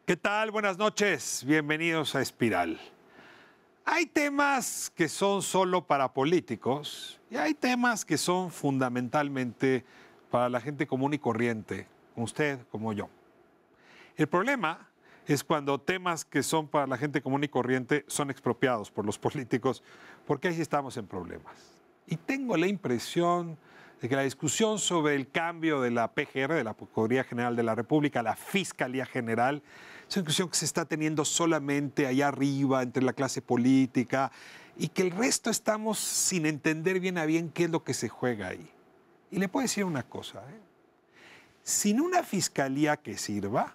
¿Qué tal? Buenas noches. Bienvenidos a Espiral. Hay temas que son solo para políticos y hay temas que son fundamentalmente para la gente común y corriente, como usted, como yo. El problema es cuando temas que son para la gente común y corriente son expropiados por los políticos, porque ahí sí estamos en problemas. Y tengo la impresión de que la discusión sobre el cambio de la PGR, de la Procuraduría General de la República, a la Fiscalía General, es una discusión que se está teniendo solamente allá arriba, entre la clase política, y que el resto estamos sin entender bien a bien qué es lo que se juega ahí. Y le puedo decir una cosa, sin una fiscalía que sirva,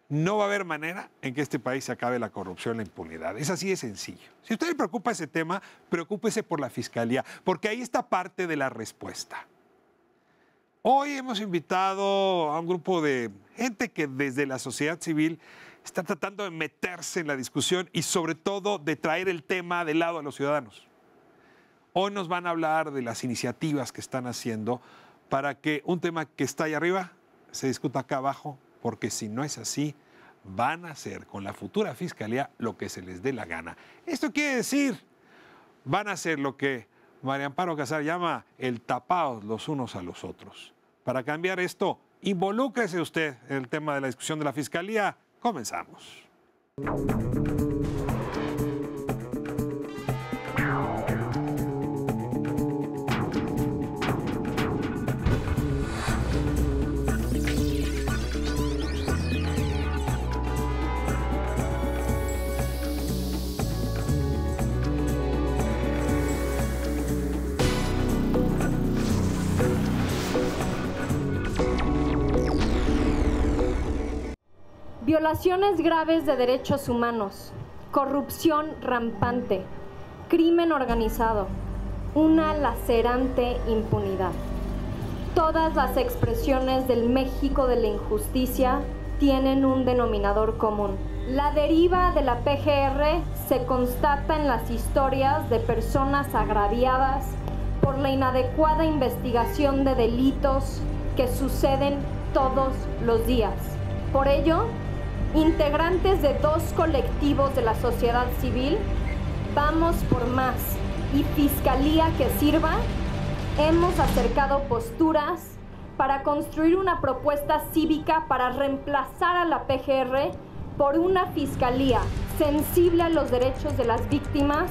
no va a haber manera en que este país se acabe la corrupción y la impunidad. Es así de sencillo. Si a usted le preocupa ese tema, preocúpese por la fiscalía, porque ahí está parte de la respuesta. Hoy hemos invitado a un grupo de gente que desde la sociedad civil está tratando de meterse en la discusión y sobre todo de traer el tema de lado a los ciudadanos. Hoy nos van a hablar de las iniciativas que están haciendo para que un tema que está ahí arriba se discuta acá abajo, porque si no es así, van a hacer con la futura fiscalía lo que se les dé la gana. Esto quiere decir, van a hacer lo que María Amparo Casar llama el tapados los unos a los otros. Para cambiar esto, involúcrese usted en el tema de la discusión de la fiscalía. Comenzamos. Violaciones graves de derechos humanos, corrupción rampante, crimen organizado, una lacerante impunidad. Todas las expresiones del México de la injusticia tienen un denominador común. La deriva de la PGR se constata en las historias de personas agraviadas por la inadecuada investigación de delitos que suceden todos los días. Por ello, integrantes de dos colectivos de la sociedad civil, Vamos por Más y Fiscalía que Sirva, hemos acercado posturas para construir una propuesta cívica para reemplazar a la PGR por una fiscalía sensible a los derechos de las víctimas,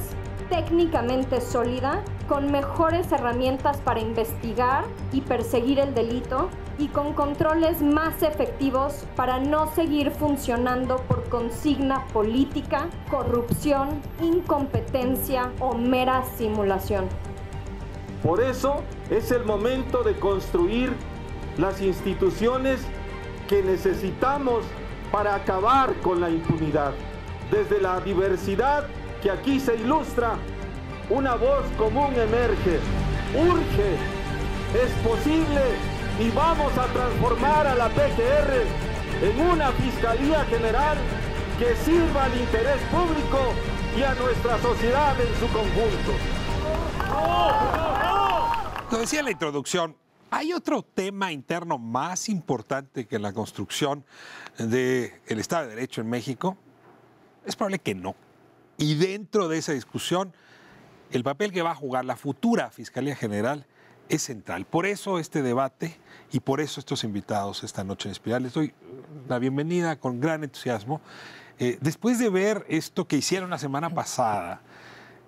técnicamente sólida, con mejores herramientas para investigar y perseguir el delito y con controles más efectivos para no seguir funcionando por consigna política, corrupción, incompetencia o mera simulación. Por eso es el momento de construir las instituciones que necesitamos para acabar con la impunidad. Desde la diversidad que aquí se ilustra, una voz común emerge. Urge, es posible y vamos a transformar a la PGR en una Fiscalía General que sirva al interés público y a nuestra sociedad en su conjunto. Lo decía en la introducción, ¿hay otro tema interno más importante que la construcción del Estado de Derecho en México? Es probable que no. Y dentro de esa discusión, el papel que va a jugar la futura Fiscalía General es central. Por eso este debate y por eso estos invitados esta noche en Espiral. Les doy la bienvenida con gran entusiasmo. Después de ver esto que hicieron la semana pasada,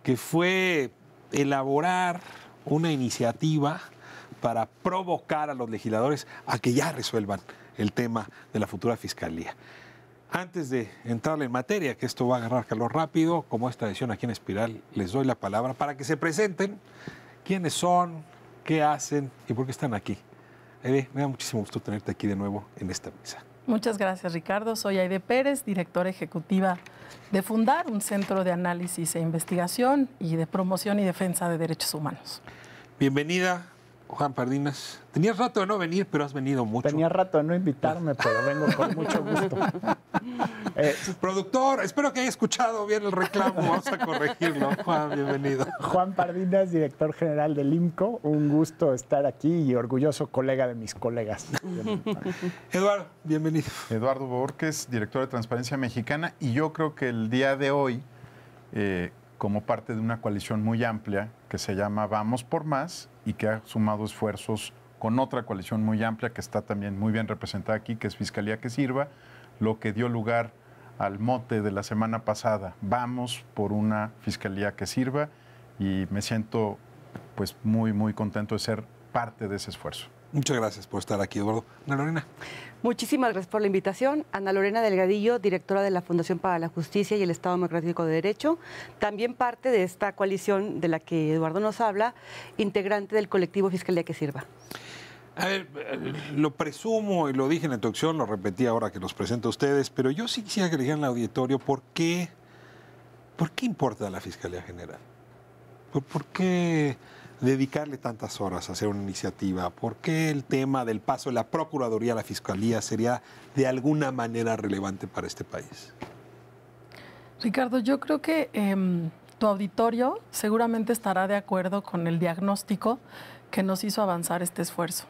que fue elaborar una iniciativa para provocar a los legisladores a que ya resuelvan el tema de la futura Fiscalía. Antes de entrar en materia, que esto va a agarrar calor rápido, como esta edición aquí en Espiral, les doy la palabra para que se presenten quiénes son, qué hacen y por qué están aquí. Aide, me da muchísimo gusto tenerte aquí de nuevo en esta mesa. Muchas gracias, Ricardo. Soy Aide Pérez, directora ejecutiva de Fundar, un centro de análisis e investigación y de promoción y defensa de derechos humanos. Bienvenida, Juan Pardinas, tenías rato de no venir, pero has venido mucho. Tenía rato de no invitarme, pero vengo con mucho gusto. Productor, espero que haya escuchado bien el reclamo. Vamos a corregirlo. Juan, bienvenido. Juan Pardinas, director general del IMCO. Un gusto estar aquí y orgulloso colega de mis colegas. Eduardo, bienvenido. Eduardo Borges, director de Transparencia Mexicana. Y yo creo que el día de hoy, como parte de una coalición muy amplia que se llama Vamos por Más y que ha sumado esfuerzos con otra coalición muy amplia que está también muy bien representada aquí, que es Fiscalía que Sirva, lo que dio lugar al mote de la semana pasada, Vamos por una Fiscalía que Sirva, y me siento pues muy, muy contento de ser parte de ese esfuerzo. Muchas gracias por estar aquí, Eduardo. Ana Lorena. Muchísimas gracias por la invitación. Ana Lorena Delgadillo, directora de la Fundación para la Justicia y el Estado Democrático de Derecho, también parte de esta coalición de la que Eduardo nos habla, integrante del colectivo Fiscalía que Sirva. A ver, lo presumo y lo dije en la introducción, lo repetí ahora que los presento a ustedes, pero yo sí quisiera que le dijeran al auditorio por qué importa la Fiscalía General. ¿Por qué dedicarle tantas horas a hacer una iniciativa? ¿Por qué el tema del paso de la Procuraduría a la Fiscalía sería de alguna manera relevante para este país? Ricardo, yo creo que tu auditorio seguramente estará de acuerdo con el diagnóstico que nos hizo avanzar este esfuerzo.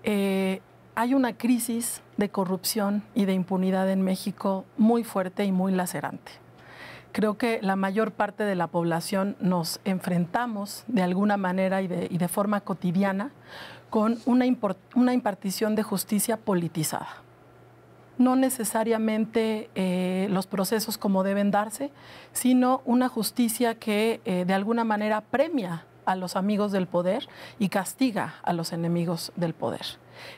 Hay una crisis de corrupción y de impunidad en México muy fuerte y muy lacerante. Creo que la mayor parte de la población nos enfrentamos de alguna manera y de forma cotidiana con una impartición de justicia politizada. No necesariamente los procesos como deben darse, sino una justicia que de alguna manera premia a los amigos del poder y castiga a los enemigos del poder.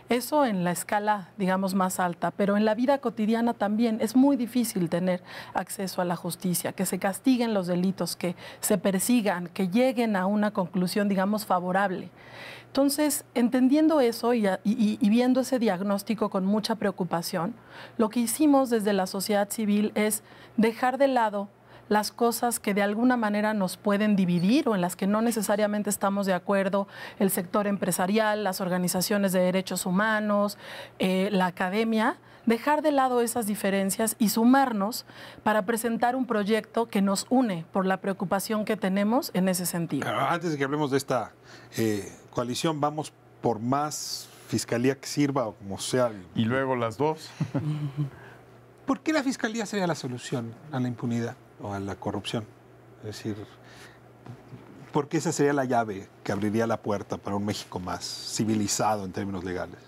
Eso en la escala, digamos, más alta, pero en la vida cotidiana también es muy difícil tener acceso a la justicia, que se castiguen los delitos, que se persigan, que lleguen a una conclusión, digamos, favorable. Entonces, entendiendo eso y viendo ese diagnóstico con mucha preocupación, lo que hicimos desde la sociedad civil es dejar de lado las cosas que de alguna manera nos pueden dividir o en las que no necesariamente estamos de acuerdo, el sector empresarial, las organizaciones de derechos humanos, la academia, dejar de lado esas diferencias y sumarnos para presentar un proyecto que nos une por la preocupación que tenemos en ese sentido. Antes de que hablemos de esta coalición, Vamos por Más, Fiscalía que Sirva o como sea. Y luego las dos. ¿Por qué la Fiscalía sería la solución a la impunidad o a la corrupción? Es decir, ¿por qué esa sería la llave que abriría la puerta para un México más civilizado en términos legales?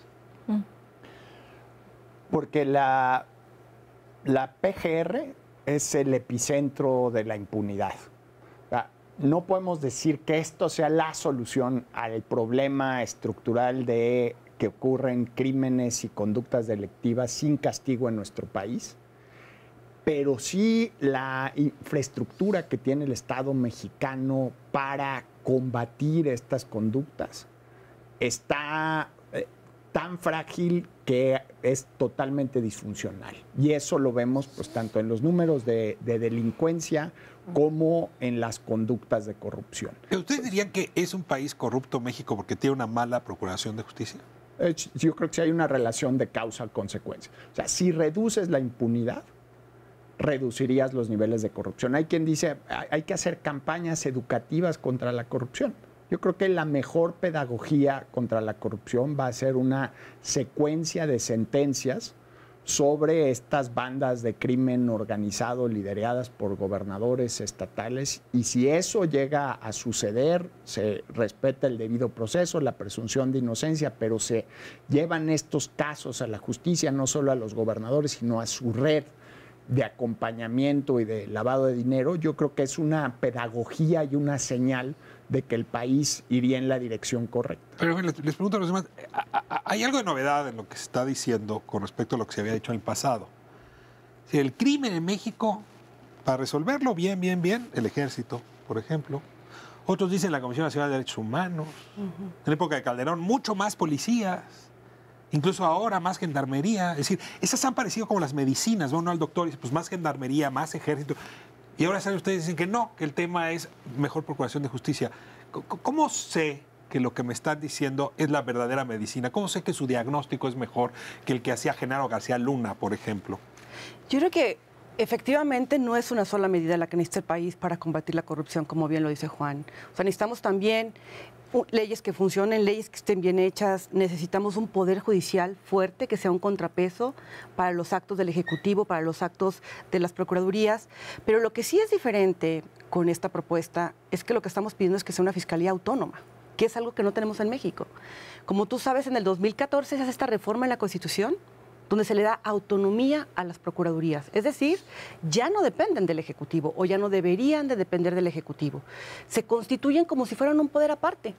Porque la PGR es el epicentro de la impunidad. O sea, no podemos decir que esto sea la solución al problema estructural de que ocurren crímenes y conductas delictivas sin castigo en nuestro país, pero sí la infraestructura que tiene el Estado mexicano para combatir estas conductas está tan frágil que es totalmente disfuncional. Y eso lo vemos pues, tanto en los números de delincuencia como en las conductas de corrupción. ¿Ustedes dirían que es un país corrupto México porque tiene una mala procuración de justicia? Yo creo que sí hay una relación de causa-consecuencia. O sea, si reduces la impunidad, reducirías los niveles de corrupción. Hay quien dice, hay que hacer campañas educativas contra la corrupción. Yo creo que la mejor pedagogía contra la corrupción va a ser una secuencia de sentencias sobre estas bandas de crimen organizado lideradas por gobernadores estatales, y si eso llega a suceder, se respeta el debido proceso, la presunción de inocencia, pero se llevan estos casos a la justicia, no solo a los gobernadores, sino a su red de acompañamiento y de lavado de dinero. Yo creo que es una pedagogía y una señal de que el país iría en la dirección correcta. Pero les pregunto a los demás, ¿hay algo de novedad en lo que se está diciendo con respecto a lo que se había dicho en el pasado? Si el crimen en México, para resolverlo bien, el ejército, por ejemplo. Otros dicen la Comisión Nacional de Derechos Humanos. En la época de Calderón, mucho más policías. Incluso ahora más gendarmería. Es decir, esas han parecido como las medicinas. Va uno al doctor y dice, pues más gendarmería, más ejército. Y ahora ustedes dicen que no, que el tema es mejor procuración de justicia. ¿Cómo sé que lo que me están diciendo es la verdadera medicina? ¿Cómo sé que su diagnóstico es mejor que el que hacía Genaro García Luna, por ejemplo? Yo creo que efectivamente no es una sola medida la que necesita el país para combatir la corrupción, como bien lo dice Juan. O sea, necesitamos también leyes que funcionen, leyes que estén bien hechas. Necesitamos un poder judicial fuerte que sea un contrapeso para los actos del Ejecutivo, para los actos de las Procuradurías. Pero lo que sí es diferente con esta propuesta es que lo que estamos pidiendo es que sea una fiscalía autónoma, que es algo que no tenemos en México. Como tú sabes, en el 2014 se hace esta reforma en la Constitución donde se le da autonomía a las procuradurías. Es decir, ya no dependen del Ejecutivo o ya no deberían de depender del Ejecutivo. Se constituyen como si fueran un poder aparte,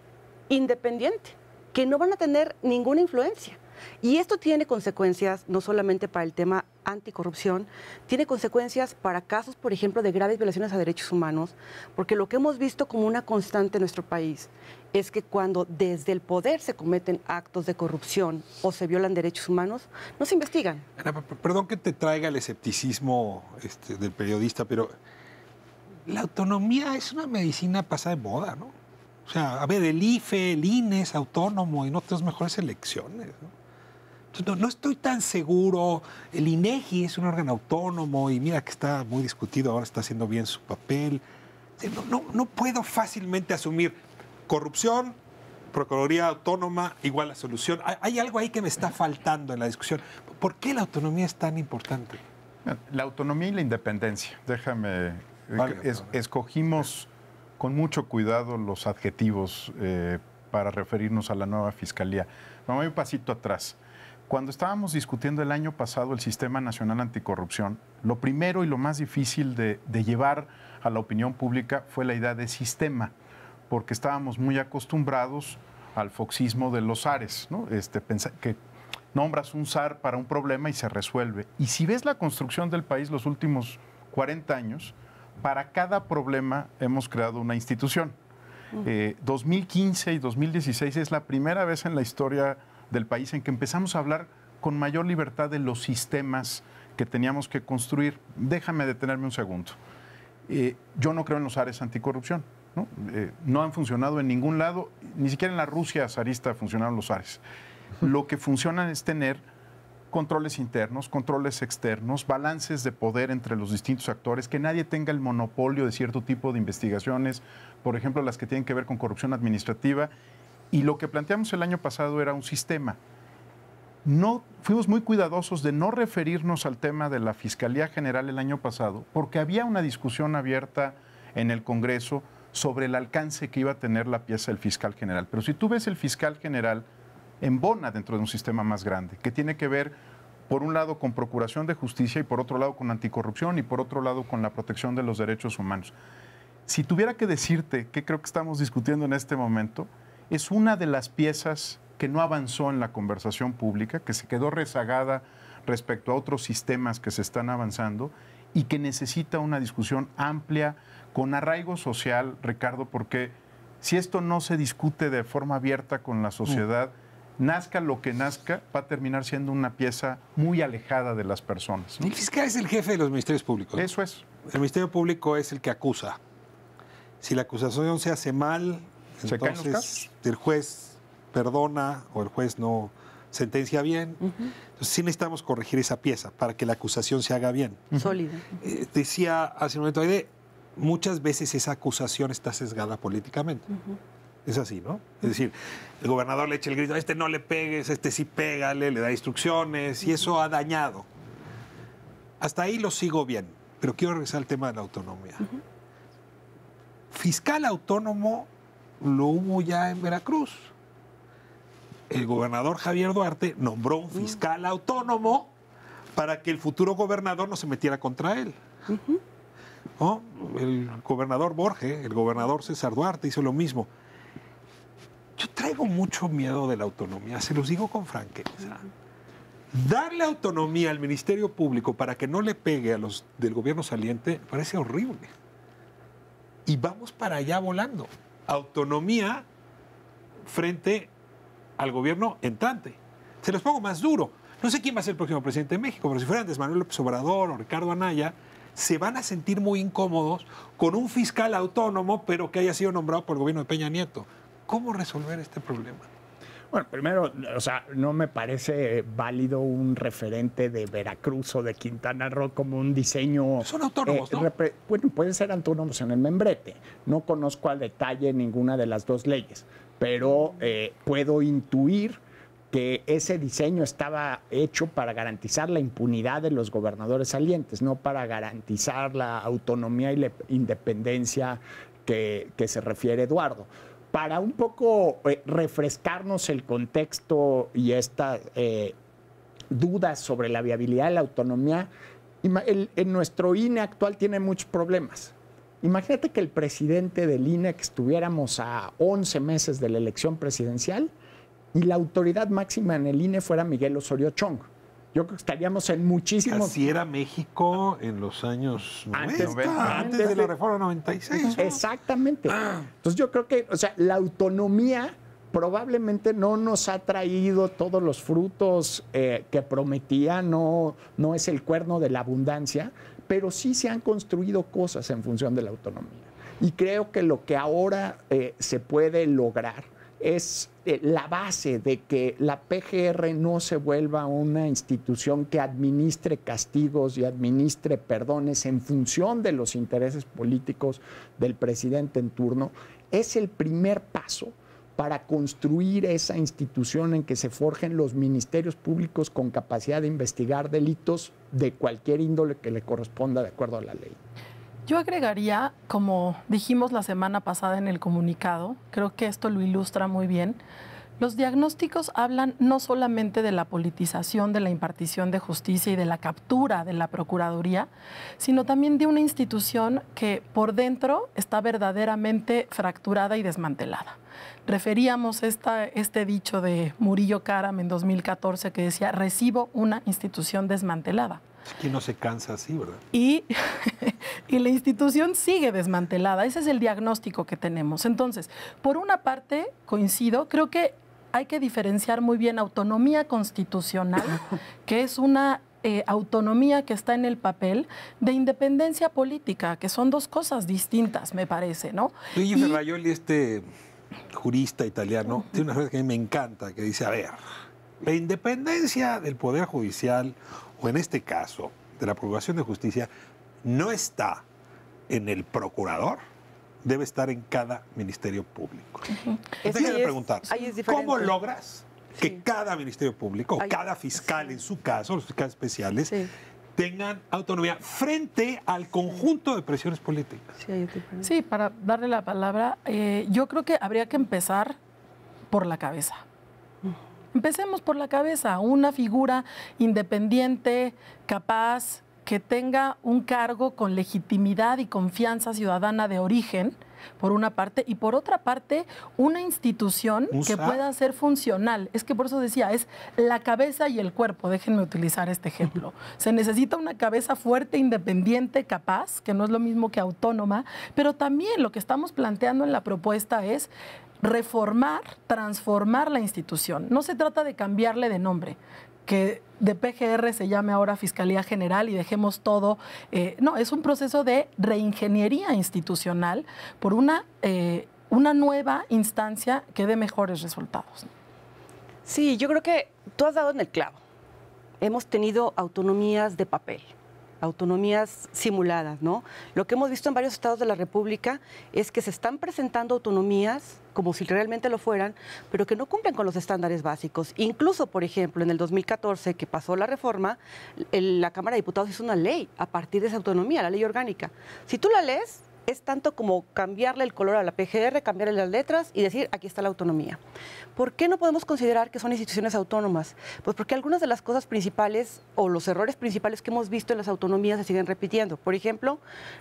independiente, que no van a tener ninguna influencia. Y esto tiene consecuencias no solamente para el tema anticorrupción, tiene consecuencias para casos, por ejemplo, de graves violaciones a derechos humanos, porque lo que hemos visto como una constante en nuestro país es que cuando desde el poder se cometen actos de corrupción o se violan derechos humanos, no se investigan. Ana, perdón que te traiga el escepticismo del periodista, pero la autonomía es una medicina pasada de moda, ¿no? O sea, a ver, el IFE, el INE es autónomo y no tenemos mejores elecciones, ¿no? Entonces, no estoy tan seguro. El INEGI es un órgano autónomo y mira que está muy discutido, ahora está haciendo bien su papel. No puedo fácilmente asumir corrupción, Procuraduría Autónoma igual la solución. Hay algo ahí que me está faltando en la discusión. ¿Por qué la autonomía es tan importante? La autonomía y la independencia. Déjame... Vale, escogimos con mucho cuidado los adjetivos para referirnos a la nueva fiscalía. Vamos un pasito atrás. Cuando estábamos discutiendo el año pasado el Sistema Nacional Anticorrupción, lo primero y lo más difícil de llevar a la opinión pública fue la idea de sistema, porque estábamos muy acostumbrados al foxismo de los SARes, ¿no? Que nombras un SAR para un problema y se resuelve. Y si ves la construcción del país los últimos 40 años, para cada problema hemos creado una institución. 2015 y 2016 es la primera vez en la historia del país en que empezamos a hablar con mayor libertad de los sistemas que teníamos que construir. Déjame detenerme un segundo. Yo no creo en los SARes anticorrupción, ¿no? No han funcionado en ningún lado, ni siquiera en la Rusia zarista funcionaron los SARes. Lo que funciona es tener controles internos, controles externos, balances de poder entre los distintos actores, que nadie tenga el monopolio de cierto tipo de investigaciones, por ejemplo, las que tienen que ver con corrupción administrativa. Y lo que planteamos el año pasado era un sistema. Fuimos muy cuidadosos de no referirnos al tema de la Fiscalía General el año pasado, porque había una discusión abierta en el Congreso sobre el alcance que iba a tener la pieza del fiscal general. Pero si tú ves el fiscal general, embona dentro de un sistema más grande, que tiene que ver, por un lado, con procuración de justicia y por otro lado, con anticorrupción y por otro lado, con la protección de los derechos humanos. Si tuviera que decirte qué creo que estamos discutiendo en este momento, es una de las piezas que no avanzó en la conversación pública, que se quedó rezagada respecto a otros sistemas que se están avanzando y que necesita una discusión amplia, con arraigo social, Ricardo, porque si esto no se discute de forma abierta con la sociedad, nazca lo que nazca, va a terminar siendo una pieza muy alejada de las personas, ¿no? El fiscal es el jefe de los ministerios públicos, ¿no? Eso es. El Ministerio Público es el que acusa. Si la acusación se hace mal, ¿Se caen los entonces casos? el juez perdona o el juez no sentencia bien. Entonces sí necesitamos corregir esa pieza para que la acusación se haga bien. Sólida. Decía hace un momento, Aide, muchas veces esa acusación está sesgada políticamente. Es así, ¿no? Es decir, el gobernador le echa el grito, a este no le pegues, a este sí pégale, le da instrucciones, y eso ha dañado. Hasta ahí lo sigo bien, pero quiero regresar al tema de la autonomía. Fiscal autónomo lo hubo ya en Veracruz. El gobernador Javier Duarte nombró un fiscal autónomo para que el futuro gobernador no se metiera contra él. ¿No? El gobernador Borges, el gobernador César Duarte hizo lo mismo. Yo traigo mucho miedo de la autonomía, se los digo con franqueza. Darle autonomía al Ministerio Público para que no le pegue a los del gobierno saliente parece horrible. Y vamos para allá volando. Autonomía frente al gobierno entrante. Se los pongo más duro. No sé quién va a ser el próximo presidente de México, pero si fuera Andrés Manuel López Obrador o Ricardo Anaya, se van a sentir muy incómodos con un fiscal autónomo, pero que haya sido nombrado por el gobierno de Peña Nieto. ¿Cómo resolver este problema? Bueno, primero, o sea, no me parece válido un referente de Veracruz o de Quintana Roo como un diseño... Son autónomos, ¿no? Bueno, pueden ser autónomos en el membrete. No conozco al detalle ninguna de las dos leyes, pero puedo intuir que ese diseño estaba hecho para garantizar la impunidad de los gobernadores salientes, no para garantizar la autonomía y la independencia que se refiere Eduardo. Para un poco refrescarnos el contexto y estas dudas sobre la viabilidad de la autonomía, en nuestro INE actual tiene muchos problemas. Imagínate que el presidente del INE, que estuviéramos a 11 meses de la elección presidencial, y la autoridad máxima en el INE fuera Miguel Osorio Chong. Yo creo que estaríamos en muchísimos... Así era México en los años 90, antes de la reforma 96. ¿no? Exactamente. Entonces yo creo que, o sea, la autonomía probablemente no nos ha traído todos los frutos que prometía, no es el cuerno de la abundancia, pero sí se han construido cosas en función de la autonomía. Y creo que lo que ahora se puede lograr es la base de que la PGR no se vuelva una institución que administre castigos y administre perdones en función de los intereses políticos del presidente en turno, es el primer paso para construir esa institución en que se forjen los ministerios públicos con capacidad de investigar delitos de cualquier índole que le corresponda de acuerdo a la ley. Yo agregaría, como dijimos la semana pasada en el comunicado, creo que esto lo ilustra muy bien, los diagnósticos hablan no solamente de la politización de la impartición de justicia y de la captura de la Procuraduría, sino también de una institución que por dentro está verdaderamente fracturada y desmantelada. Referíamos este dicho de Murillo Karam en 2014 que decía, recibo una institución desmantelada. Aquí no se cansa así, ¿verdad? Y la institución sigue desmantelada. Ese es el diagnóstico que tenemos. Entonces, por una parte, coincido, creo que hay que diferenciar muy bien autonomía constitucional, que es una autonomía que está en el papel, de independencia política, que son dos cosas distintas, me parece, ¿no? Luigi Ferrajoli, este jurista italiano, tiene una frase que a mí me encanta, que dice, a ver, la independencia del Poder Judicial, o en este caso, de la Procuración de Justicia, no está en el procurador, debe estar en cada ministerio público. Déjame preguntar, ¿cómo logras que cada ministerio público, o cada fiscal en su caso, los fiscales especiales, tengan autonomía frente al conjunto de presiones políticas? Sí, para darle la palabra, yo creo que habría que empezar por la cabeza. Empecemos por la cabeza, una figura independiente, capaz, que tenga un cargo con legitimidad y confianza ciudadana de origen, por una parte, y por otra parte, una institución que pueda ser funcional. Es que por eso decía, es la cabeza y el cuerpo, déjenme utilizar este ejemplo. Se necesita una cabeza fuerte, independiente, capaz, que no es lo mismo que autónoma, pero también lo que estamos planteando en la propuesta es reformar, transformar la institución. No se trata de cambiarle de nombre, que de PGR se llame ahora Fiscalía General y dejemos todo. No, es un proceso de reingeniería institucional por una nueva instancia que dé mejores resultados. Sí, yo creo que tú has dado en el clavo. Hemos tenido autonomías de papel, autonomías simuladas, ¿no? Lo que hemos visto en varios estados de la República es que se están presentando autonomías como si realmente lo fueran, pero que no cumplen con los estándares básicos. Incluso, por ejemplo, en el 2014, que pasó la reforma, la Cámara de Diputados hizo una ley a partir de esa autonomía, la ley orgánica. Si tú la lees, es tanto como cambiarle el color a la PGR, cambiarle las letras y decir, aquí está la autonomía. ¿Por qué no podemos considerar que son instituciones autónomas? Pues porque algunas de las cosas principales o los errores principales que hemos visto en las autonomías se siguen repitiendo. Por ejemplo,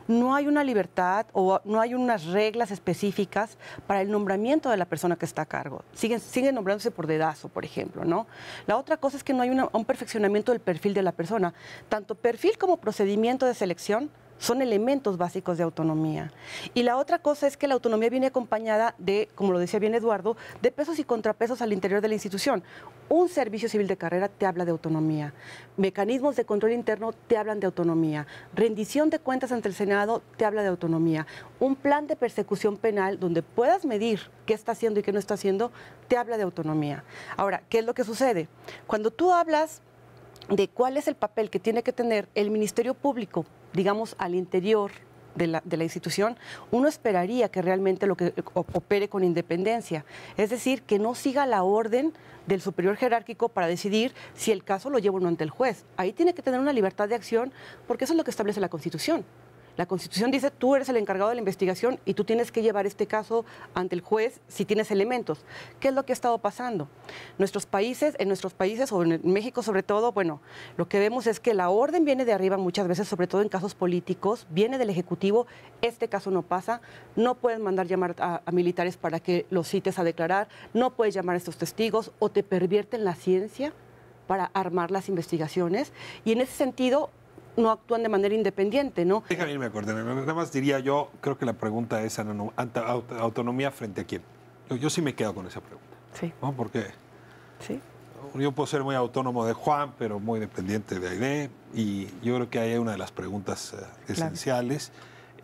no hay una libertad o no hay unas reglas específicas para el nombramiento de la persona que está a cargo. Siguen nombrándose por dedazo, por ejemplo, ¿no? La otra cosa es que no hay un perfeccionamiento del perfil de la persona. Tanto perfil como procedimiento de selección son elementos básicos de autonomía. Y la otra cosa es que la autonomía viene acompañada de, como lo decía bien Eduardo, de pesos y contrapesos al interior de la institución. Un servicio civil de carrera te habla de autonomía. Mecanismos de control interno te hablan de autonomía. Rendición de cuentas ante el Senado te habla de autonomía. Un plan de persecución penal donde puedas medir qué está haciendo y qué no está haciendo, te habla de autonomía. Ahora, ¿qué es lo que sucede? Cuando tú hablas de cuál es el papel que tiene que tener el Ministerio Público, digamos, al interior de la institución, uno esperaría que realmente lo que opere con independencia, es decir, que no siga la orden del superior jerárquico para decidir si el caso lo lleva o no ante el juez. Ahí tiene que tener una libertad de acción, porque eso es lo que establece la Constitución. La Constitución dice, tú eres el encargado de la investigación y tú tienes que llevar este caso ante el juez si tienes elementos. ¿Qué es lo que ha estado pasando? En nuestros países, o en México sobre todo, bueno, lo que vemos es que la orden viene de arriba muchas veces, sobre todo en casos políticos, viene del Ejecutivo, este caso no pasa, no puedes mandar llamar a militares para que los cites a declarar, no puedes llamar a estos testigos o te pervierten la ciencia para armar las investigaciones y en ese sentido no actúan de manera independiente, ¿no? Déjame irme a cortar. Nada más diría yo, creo que la pregunta es autonomía frente a quién. Yo sí me quedo con esa pregunta. Sí. ¿No? Porque sí. Yo puedo ser muy autónomo de Juan, pero muy dependiente de Aide, y yo creo que ahí hay una de las preguntas esenciales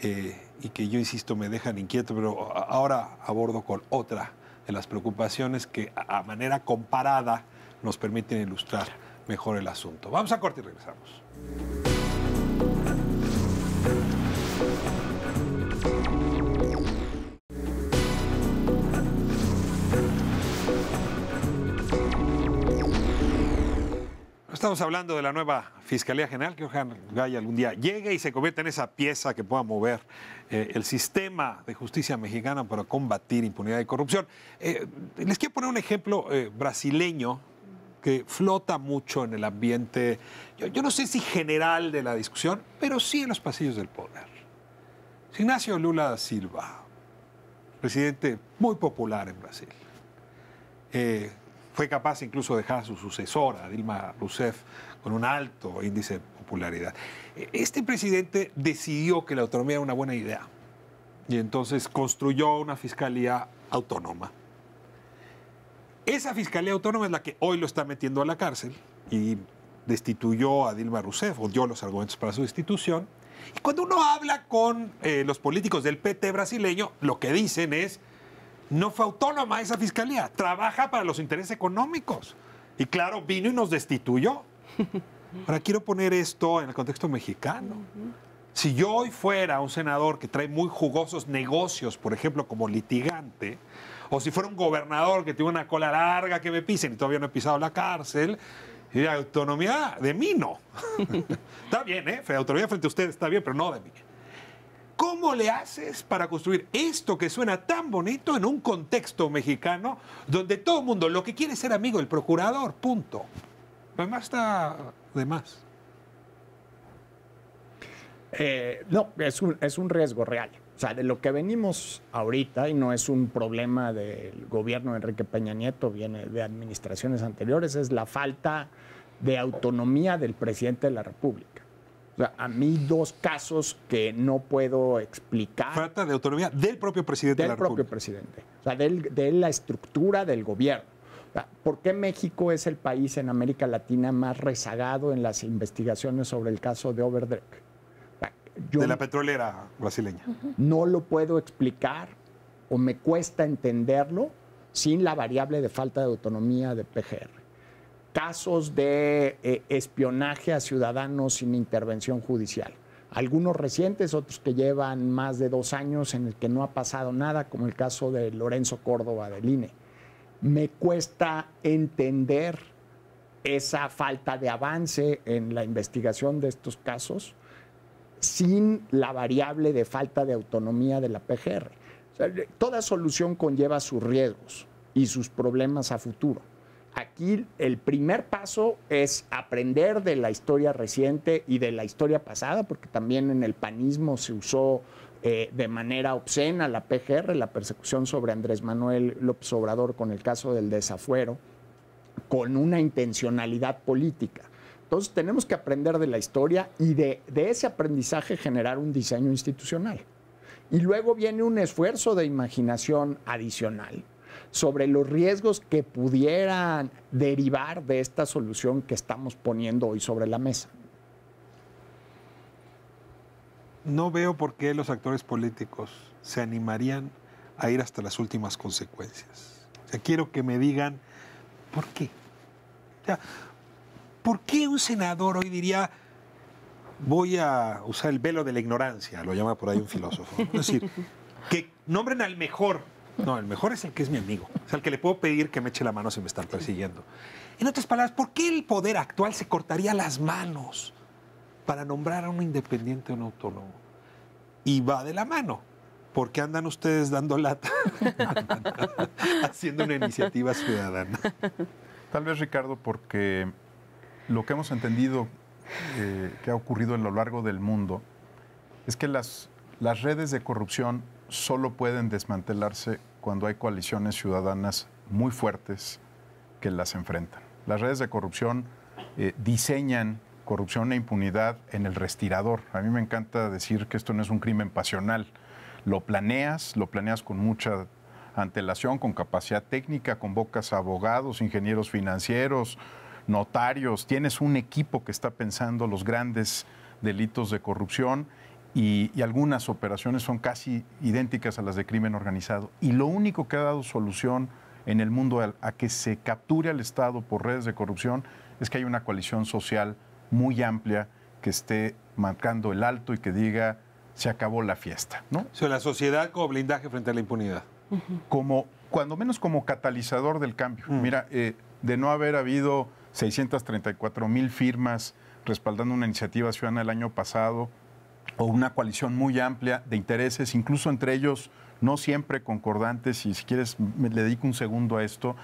y que yo insisto me dejan inquieto, pero ahora abordo con otra de las preocupaciones que a manera comparada nos permiten ilustrar mejor el asunto. Vamos a corte y regresamos. Estamos hablando de la nueva Fiscalía General, que ojalá algún día llegue y se convierta en esa pieza que pueda mover el sistema de justicia mexicana para combatir impunidad y corrupción. Les quiero poner un ejemplo brasileño que flota mucho en el ambiente, yo no sé si general de la discusión, pero sí en los pasillos del poder. Ignacio Lula da Silva, presidente muy popular en Brasil. Fue capaz incluso de dejar a su sucesora, Dilma Rousseff, con un alto índice de popularidad. Este presidente decidió que la autonomía era una buena idea y entonces construyó una fiscalía autónoma. Esa fiscalía autónoma es la que hoy lo está metiendo a la cárcel y destituyó a Dilma Rousseff, o dio los argumentos para su destitución. Y cuando uno habla con los políticos del PT brasileño, lo que dicen es: no fue autónoma esa fiscalía, trabaja para los intereses económicos. Y claro, vino y nos destituyó. Ahora quiero poner esto en el contexto mexicano. Si yo hoy fuera un senador que trae muy jugosos negocios, por ejemplo, como litigante, o si fuera un gobernador que tiene una cola larga que me pisen y todavía no he pisado la cárcel, y la autonomía de mí no. Está bien, autonomía frente a ustedes está bien, pero no de mí. ¿Cómo le haces para construir esto que suena tan bonito en un contexto mexicano donde todo el mundo lo que quiere es ser amigo del procurador, punto? Además está de más. No, es un riesgo real. O sea, de lo que venimos ahorita, y no es un problema del gobierno de Enrique Peña Nieto, viene de administraciones anteriores, es la falta de autonomía del presidente de la República. O sea, a mí dos casos que no puedo explicar. Falta de autonomía del propio presidente de la República. Del propio presidente. O sea, de la estructura del gobierno. O sea, ¿por qué México es el país en América Latina más rezagado en las investigaciones sobre el caso de Overdreck? De la petrolera brasileña. No lo puedo explicar o me cuesta entenderlo sin la variable de falta de autonomía de PGR. Casos de espionaje a ciudadanos sin intervención judicial. Algunos recientes, otros que llevan más de 2 años en el que no ha pasado nada, como el caso de Lorenzo Córdoba del INE. Me cuesta entender esa falta de avance en la investigación de estos casos sin la variable de falta de autonomía de la PGR. O sea, toda solución conlleva sus riesgos y sus problemas a futuro. Aquí el primer paso es aprender de la historia reciente y de la historia pasada, porque también en el panismo se usó de manera obscena la PGR, la persecución sobre Andrés Manuel López Obrador con el caso del desafuero, con una intencionalidad política. Entonces tenemos que aprender de la historia y de ese aprendizaje generar un diseño institucional. Y luego viene un esfuerzo de imaginación adicional sobre los riesgos que pudieran derivar de esta solución que estamos poniendo hoy sobre la mesa. No veo por qué los actores políticos se animarían a ir hasta las últimas consecuencias. O sea, quiero que me digan por qué. O sea, ¿por qué un senador hoy diría, voy a usar el velo de la ignorancia, lo llama por ahí un filósofo? Es decir, que nombren al mejor. No, el mejor es el que es mi amigo. O sea, el que le puedo pedir que me eche la mano si me están persiguiendo. En otras palabras, ¿por qué el poder actual se cortaría las manos para nombrar a un independiente o un autónomo? Y va de la mano. ¿Por qué andan ustedes dando lata haciendo una iniciativa ciudadana? Tal vez, Ricardo, porque lo que hemos entendido que ha ocurrido a lo largo del mundo es que las redes de corrupción solo pueden desmantelarse cuando hay coaliciones ciudadanas muy fuertes que las enfrentan. Las redes de corrupción diseñan corrupción e impunidad en el respirador. A mí me encanta decir que esto no es un crimen pasional. Lo planeas con mucha antelación, con capacidad técnica, convocas a abogados, ingenieros financieros, notarios, tienes un equipo que está pensando los grandes delitos de corrupción y algunas operaciones son casi idénticas a las de crimen organizado. Y lo único que ha dado solución en el mundo a que se capture al Estado por redes de corrupción es que hay una coalición social muy amplia que esté marcando el alto y que diga, se acabó la fiesta, ¿no? O sea, la sociedad como blindaje frente a la impunidad. Cuando menos como catalizador del cambio. Mira, de no haber habido 634,000 firmas respaldando una iniciativa ciudadana el año pasado, o una coalición muy amplia de intereses, incluso entre ellos no siempre concordantes, y si quieres me le dedico un segundo a esto,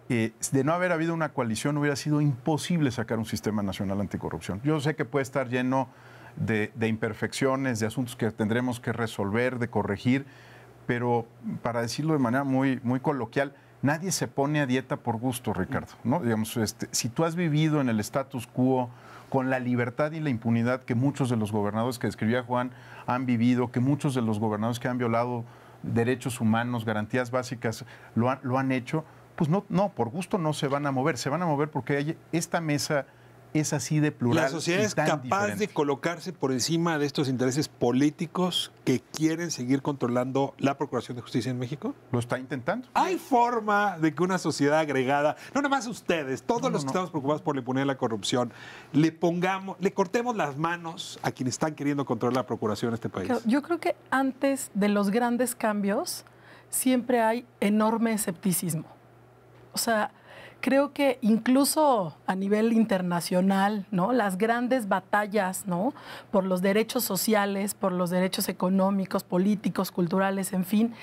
de no haber habido una coalición hubiera sido imposible sacar un sistema nacional anticorrupción. Yo sé que puede estar lleno de imperfecciones, de asuntos que tendremos que resolver, de corregir, pero para decirlo de manera muy, muy coloquial, nadie se pone a dieta por gusto, Ricardo, ¿no? Digamos, si tú has vivido en el status quo con la libertad y la impunidad que muchos de los gobernadores que describía Juan han vivido, que muchos de los gobernadores que han violado derechos humanos, garantías básicas, lo han hecho, pues no, por gusto no se van a mover. Se van a mover porque esta mesa es así de plural. La sociedad es capaz diferente de colocarse por encima de estos intereses políticos que quieren seguir controlando la Procuración de Justicia en México. Lo está intentando. ¿Hay forma de que una sociedad agregada, no nada más ustedes, todos los que estamos preocupados por la impunidad y la corrupción, le cortemos las manos a quienes están queriendo controlar la Procuración en este país? Yo creo que antes de los grandes cambios siempre hay enorme escepticismo. O sea, creo que incluso a nivel internacional, ¿no? Las grandes batallas, ¿no? Por los derechos sociales, por los derechos económicos, políticos, culturales, en fin,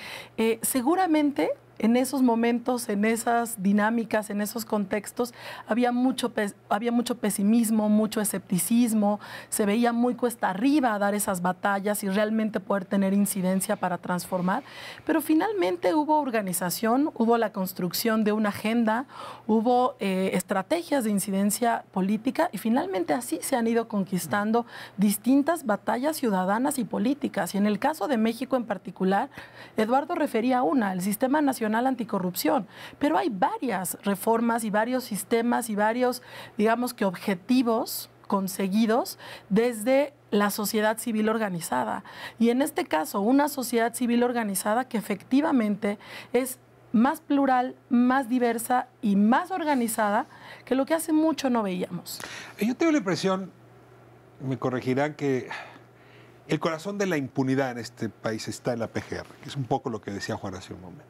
seguramente en esos momentos, en esas dinámicas, en esos contextos, había mucho pesimismo, mucho escepticismo, se veía muy cuesta arriba a dar esas batallas y realmente poder tener incidencia para transformar, pero finalmente hubo organización, hubo la construcción de una agenda, hubo estrategias de incidencia política y finalmente así se han ido conquistando distintas batallas ciudadanas y políticas. Y en el caso de México en particular, Eduardo refería a una, el Sistema Nacional Anticorrupción, pero hay varias reformas y varios sistemas y varios, digamos que objetivos conseguidos desde la sociedad civil organizada. Y en este caso, una sociedad civil organizada que efectivamente es más plural, más diversa y más organizada que lo que hace mucho no veíamos. Yo tengo la impresión, me corregirán, que el corazón de la impunidad en este país está en la PGR, que es un poco lo que decía Juan hace un momento.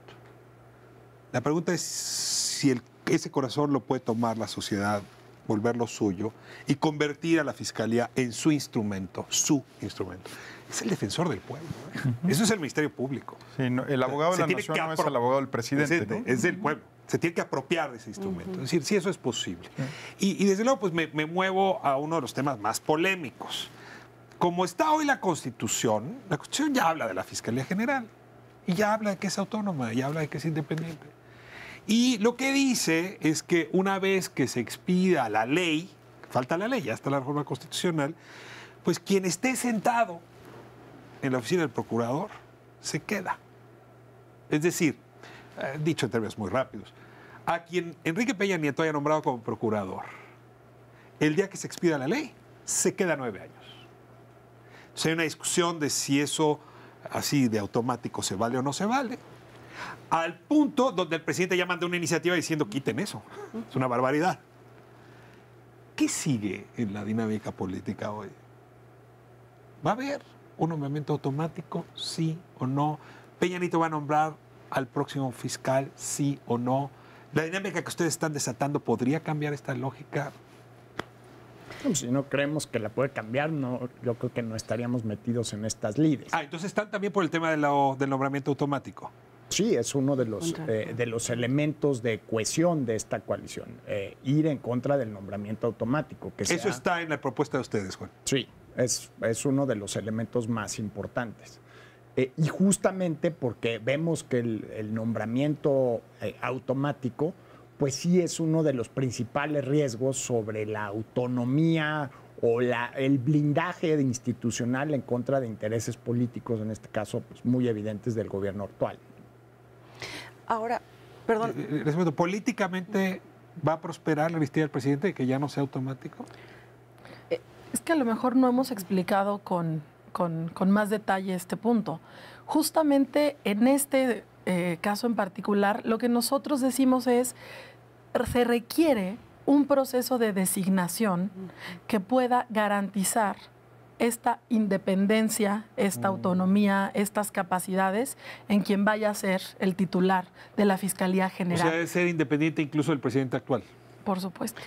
La pregunta es si ese corazón lo puede tomar la sociedad, volverlo suyo y convertir a la Fiscalía en su instrumento. Es el defensor del pueblo, ¿eh? Eso es el Ministerio Público. Sí, no, el abogado de la nación no es el abogado del presidente, ¿no? Es del pueblo. Se tiene que apropiar de ese instrumento. Es decir, sí, eso es posible. Y desde luego, pues me muevo a uno de los temas más polémicos. Como está hoy la Constitución ya habla de la Fiscalía General. Y ya habla de que es autónoma, ya habla de que es independiente. Y lo que dice es que una vez que se expida la ley, falta la ley, ya está la reforma constitucional, pues quien esté sentado en la oficina del procurador se queda. Es decir, dicho en términos muy rápidos, a quien Enrique Peña Nieto haya nombrado como procurador, el día que se expida la ley, se queda 9 años. Entonces hay una discusión de si eso así de automático se vale o no se vale, al punto donde el presidente ya mandó una iniciativa diciendo quiten eso. Es una barbaridad. ¿Qué sigue en la dinámica política hoy? ¿Va a haber un nombramiento automático, sí o no? ¿Peña Nieto va a nombrar al próximo fiscal, sí o no? ¿La dinámica que ustedes están desatando podría cambiar esta lógica? Si no creemos que la puede cambiar, no, yo creo que no estaríamos metidos en estas lides. Entonces están también por el tema del nombramiento automático. Sí, es uno de los elementos de cohesión de esta coalición, ir en contra del nombramiento automático. Eso está en la propuesta de ustedes, Juan. Sí, es uno de los elementos más importantes. Y justamente porque vemos que el nombramiento automático, pues sí es uno de los principales riesgos sobre la autonomía o el blindaje institucional en contra de intereses políticos, en este caso pues, muy evidentes del gobierno actual. Ahora, perdón. ¿Políticamente va a prosperar la amnistía del presidente de que ya no sea automático? Es que a lo mejor no hemos explicado con más detalle este punto. Justamente en este caso en particular, lo que nosotros decimos es, se requiere un proceso de designación que pueda garantizar esta independencia, esta autonomía, estas capacidades en quien vaya a ser el titular de la Fiscalía General. O sea, debe ser independiente incluso del presidente actual. Por supuesto.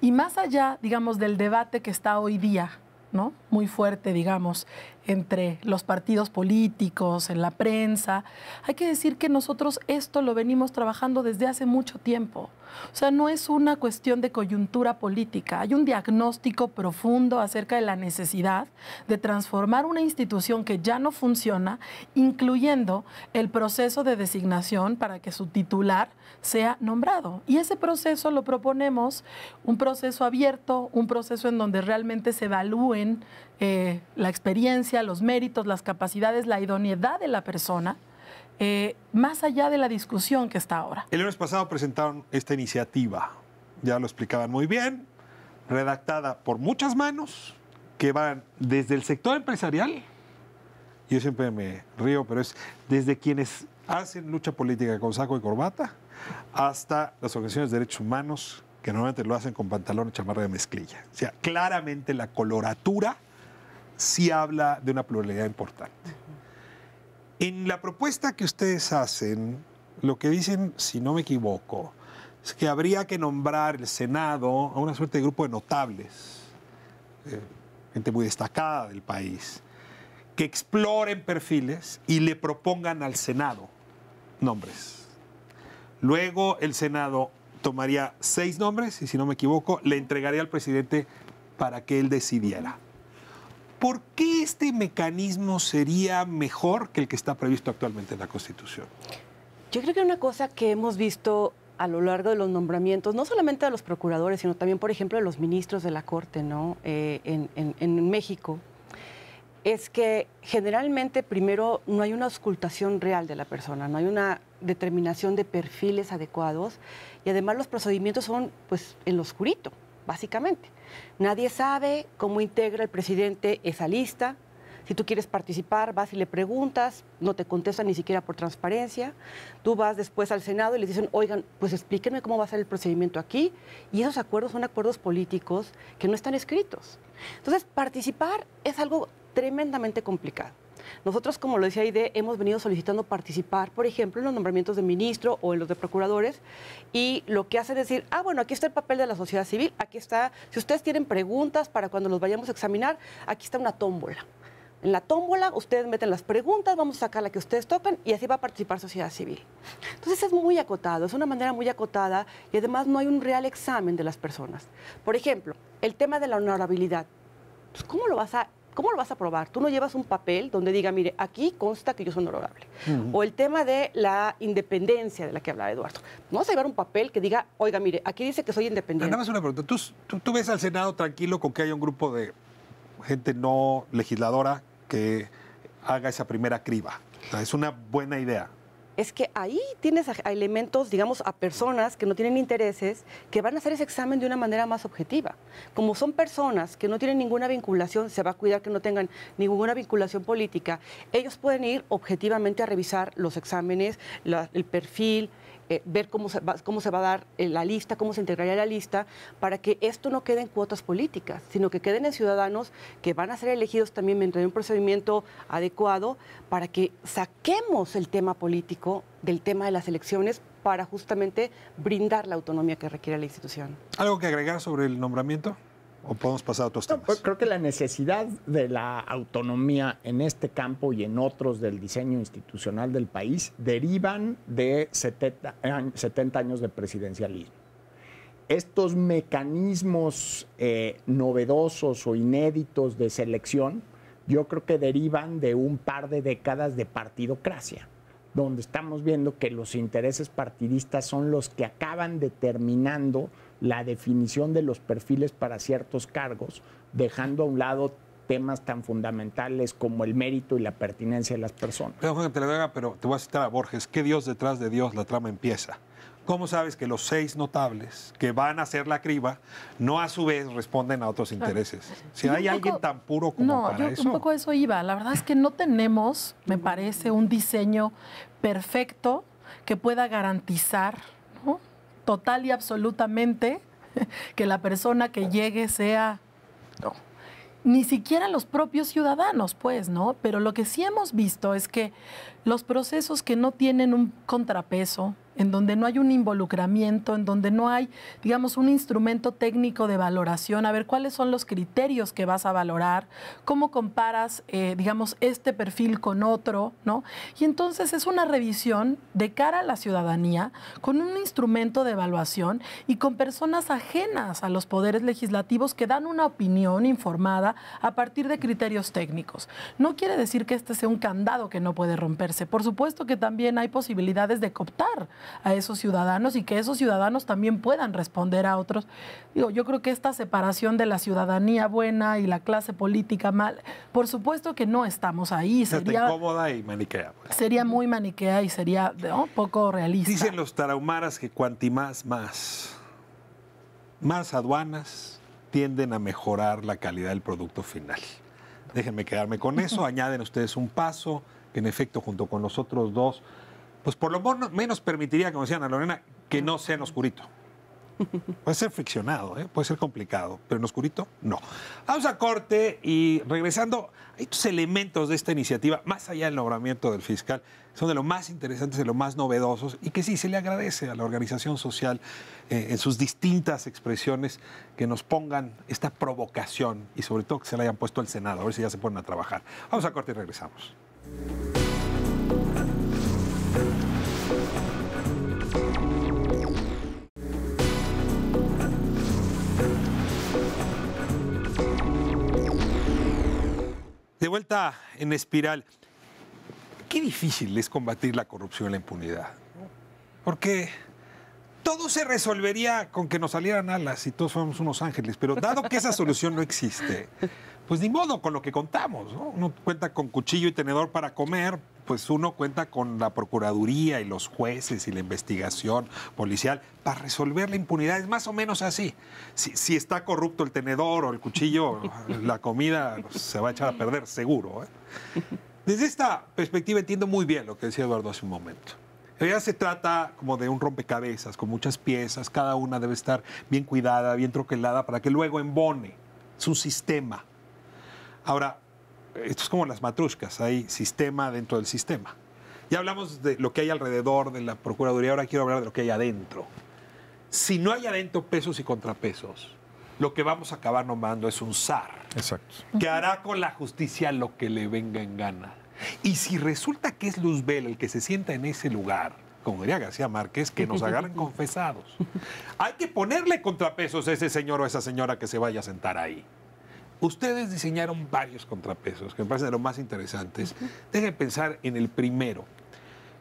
Y más allá, digamos, del debate que está hoy día, ¿no? Muy fuerte, digamos, entre los partidos políticos, en la prensa. Hay que decir que nosotros esto lo venimos trabajando desde hace mucho tiempo. O sea, no es una cuestión de coyuntura política. Hay un diagnóstico profundo acerca de la necesidad de transformar una institución que ya no funciona, incluyendo el proceso de designación para que su titular sea nombrado. Y ese proceso lo proponemos, un proceso abierto, un proceso en donde realmente se evalúen la experiencia, los méritos, las capacidades, la idoneidad de la persona, más allá de la discusión que está ahora. El lunes pasado presentaron esta iniciativa, ya lo explicaban muy bien, redactada por muchas manos, que van desde el sector empresarial, yo siempre me río, pero es desde quienes hacen lucha política con saco y corbata, hasta las organizaciones de derechos humanos, que normalmente lo hacen con pantalón y chamarra de mezclilla. O sea, claramente la coloratura sí habla de una pluralidad importante. En la propuesta que ustedes hacen, lo que dicen, si no me equivoco, es que habría que nombrar el Senado a una suerte de grupo de notables, gente muy destacada del país, que exploren perfiles y le propongan al Senado nombres. Luego el Senado tomaría 6 nombres y, si no me equivoco, le entregaría al presidente para que él decidiera. ¿Por qué este mecanismo sería mejor que el que está previsto actualmente en la Constitución? Yo creo que una cosa que hemos visto a lo largo de los nombramientos, no solamente de los procuradores, sino también, por ejemplo, de los ministros de la Corte, ¿no? En México, es que generalmente primero no hay una auscultación real de la persona, no hay una determinación de perfiles adecuados y además los procedimientos son pues en lo oscurito, básicamente. Nadie sabe cómo integra el presidente esa lista. Si tú quieres participar, vas y le preguntas, no te contestan ni siquiera por transparencia. Tú vas después al Senado y les dicen, oigan, pues explíquenme cómo va a ser el procedimiento aquí. Y esos acuerdos son acuerdos políticos que no están escritos. Entonces, participar es algo tremendamente complicado. Nosotros, como lo decía Aide, hemos venido solicitando participar, por ejemplo, en los nombramientos de ministro o en los de procuradores, y lo que hace es decir, bueno, aquí está el papel de la sociedad civil, aquí está, si ustedes tienen preguntas para cuando los vayamos a examinar, aquí está una tómbola. En la tómbola ustedes meten las preguntas, vamos a sacar la que ustedes tocan y así va a participar sociedad civil. Entonces es muy acotado, es una manera muy acotada y además no hay un real examen de las personas. Por ejemplo, el tema de la honorabilidad. Pues, ¿cómo ¿Cómo lo vas a probar? Tú no llevas un papel donde diga, mire, aquí consta que yo soy honorable. O el tema de la independencia de la que hablaba Eduardo. No vas a llevar un papel que diga, oiga, mire, aquí dice que soy independiente. Nada más una pregunta. ¿Tú ves al Senado tranquilo con que haya un grupo de gente no legisladora que haga esa primera criba? O sea, es una buena idea. Es que ahí tienes a elementos, digamos, a personas que no tienen intereses, que van a hacer ese examen de una manera más objetiva. Como son personas que no tienen ninguna vinculación, se va a cuidar que no tengan ninguna vinculación política, ellos pueden ir objetivamente a revisar los exámenes, el perfil, ver cómo se va a dar la lista, cómo se integraría la lista, para que esto no quede en cuotas políticas, sino que queden en ciudadanos que van a ser elegidos también mediante un procedimiento adecuado, para que saquemos el tema político del tema de las elecciones para justamente brindar la autonomía que requiere la institución. ¿Algo que agregar sobre el nombramiento? ¿O podemos pasar a otros temas? Pues creo que la necesidad de la autonomía en este campo y en otros del diseño institucional del país derivan de 70 años de presidencialismo. Estos mecanismos novedosos o inéditos de selección, yo creo que derivan de un par de décadas de partidocracia, donde estamos viendo que los intereses partidistas son los que acaban determinando la definición de los perfiles para ciertos cargos, dejando a un lado temas tan fundamentales como el mérito y la pertinencia de las personas. Pero te voy a citar a Borges. ¿Qué Dios detrás de Dios? La trama empieza. ¿Cómo sabes que los 6 notables que van a hacer la criba no a su vez responden a otros intereses? Si hay alguien tan puro como para eso. Un poco a eso iba. La verdad es que no tenemos, me parece, un diseño perfecto que pueda garantizar, ¿no?, total y absolutamente que la persona que llegue sea... No, ni siquiera los propios ciudadanos, pues, ¿no? Pero lo que sí hemos visto es que los procesos que no tienen un contrapeso, en donde no hay un involucramiento, en donde no hay, digamos, un instrumento técnico de valoración, a ver cuáles son los criterios que vas a valorar, cómo comparas, digamos, este perfil con otro, ¿no? Y entonces es una revisión de cara a la ciudadanía, con un instrumento de evaluación y con personas ajenas a los poderes legislativos que dan una opinión informada a partir de criterios técnicos. No quiere decir que este sea un candado que no puede romperse. Por supuesto que también hay posibilidades de cooptar a esos ciudadanos y que esos ciudadanos también puedan responder a otros. Digo, yo creo que esta separación de la ciudadanía buena y la clase política mal, por supuesto que no estamos ahí. Sería incómoda y maniquea. Pues. Sería muy maniquea y sería, ¿no?, poco realista. Dicen los tarahumaras que cuanti más aduanas tienden a mejorar la calidad del producto final. Déjenme quedarme con eso. Añaden ustedes un paso que en efecto junto con los otros dos, pues por lo menos permitiría, como decía Ana Lorena, que no sea en oscurito. Puede ser friccionado, puede ser complicado, pero en oscurito no. Vamos a corte y regresando, hay estos elementos de esta iniciativa, más allá del nombramiento del fiscal, son de lo más interesantes, de lo más novedosos y que sí se le agradece a la organización social en sus distintas expresiones que nos pongan esta provocación y sobre todo que se la hayan puesto al Senado, a ver si ya se ponen a trabajar. Vamos a corte y regresamos. De vuelta en Espiral, qué difícil es combatir la corrupción y la impunidad. Porque todo se resolvería con que nos salieran alas y todos fuéramos unos ángeles. Pero dado que esa solución no existe, pues ni modo con lo que contamos, ¿no? Uno cuenta con cuchillo y tenedor para comer, pues uno cuenta con la Procuraduría y los jueces y la investigación policial para resolver la impunidad. Es más o menos así. Si está corrupto el tenedor o el cuchillo, la comida se va a echar a perder, seguro. Desde esta perspectiva entiendo muy bien lo que decía Eduardo hace un momento. En realidad se trata como de un rompecabezas, con muchas piezas, cada una debe estar bien cuidada, bien troquelada, para que luego embone su sistema. Ahora, esto es como las matrushkas, hay sistema dentro del sistema. Ya hablamos de lo que hay alrededor de la Procuraduría, ahora quiero hablar de lo que hay adentro. Si no hay adentro pesos y contrapesos, lo que vamos a acabar nombrando es un zar. Exacto. Que hará con la justicia lo que le venga en gana. Y si resulta que es Luzbel el que se sienta en ese lugar, como diría García Márquez, que nos agarren confesados. Hay que ponerle contrapesos a ese señor o a esa señora que se vaya a sentar ahí. Ustedes diseñaron varios contrapesos que me parecen de los más interesantes. Dejen pensar en el primero.